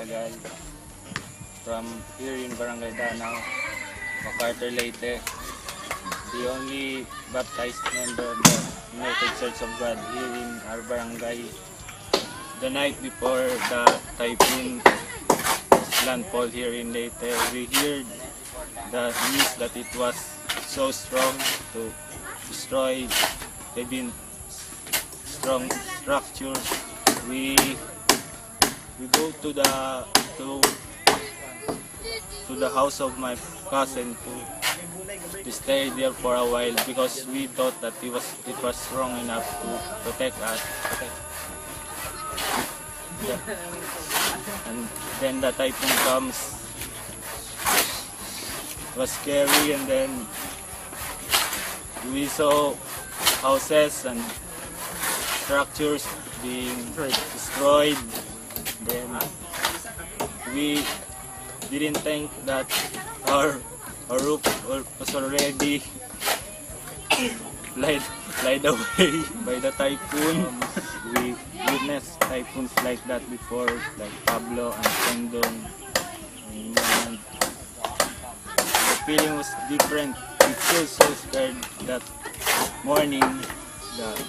Tagal, from here in Barangay Danao, MacArthur Leyte. The only baptized member of the United Church of God here in our barangay. The night before the typhoon landfall here in Leyte, we heard the news that it was so strong to destroy even strong structures. We go to the house of my cousin to stay there for a while because we thought that it was strong enough to protect us. And then the typhoon comes. It was scary, and then we saw houses and structures being destroyed. Then we didn't think that our roof was already lied away by the typhoon. We witnessed typhoons like that before, like Pablo and Tendong. And the feeling was different. We feel so scared that morning that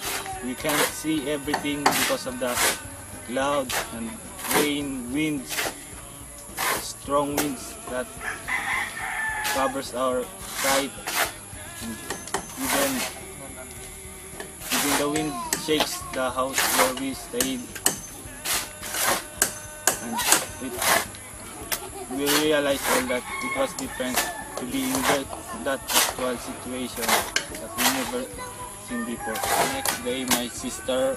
we can't see everything because of the clouds and rain, winds, strong winds that covers our sight. And even the wind shakes the house where we stayed. And we realized all that it was different to be in that actual situation that we never seen before. The next day, my sister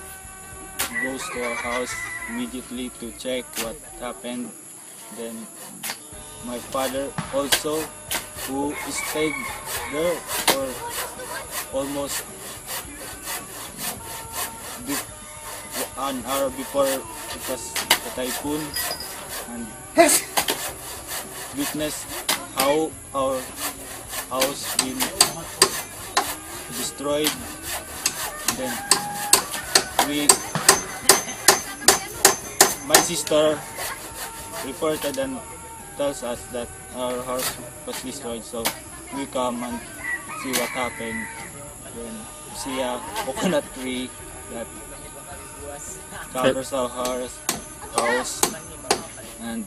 goes to our house immediately to check what happened. Then my father also, who stayed there for almost an hour before it was the typhoon, and witnessed how our house been destroyed. Then my sister reported and tells us that our house was destroyed, so we come and see what happened. Then see a coconut tree that covers our house, and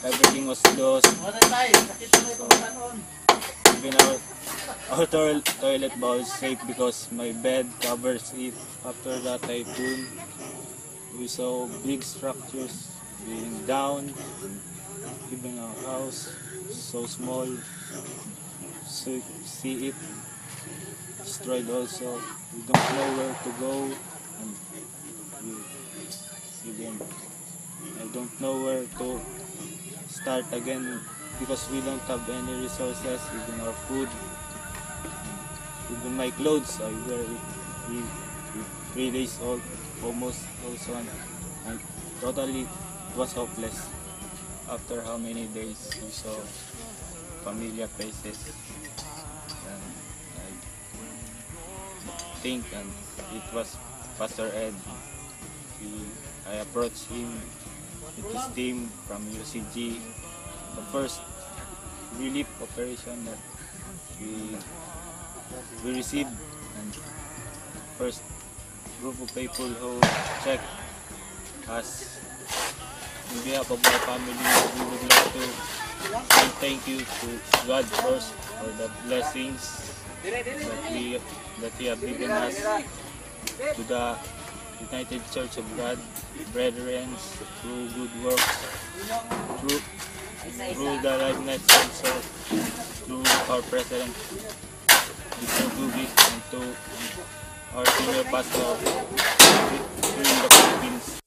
everything was lost. So, even our toilet bowl is safe because my bed covers it. After the typhoon, we saw big structures being down, even our house so small, so see it destroyed also. We don't know where to go, and I don't know where to start again because we don't have any resources, even our food, even my clothes I wear with 3 days old almost also, and totally it was hopeless. After how many days we saw familiar faces, and I think, and it was Pastor Ed. I approached him with his team from UCG, the first relief operation that we received, and first group of people who checked us. On behalf of our family, we would like to say thank you to God first for the blessings that He have given us, to the United Church of God, brethren, through good works, through the Liveness Council, through our President, Mr. Gubik, and to our senior pastor here in the Philippines.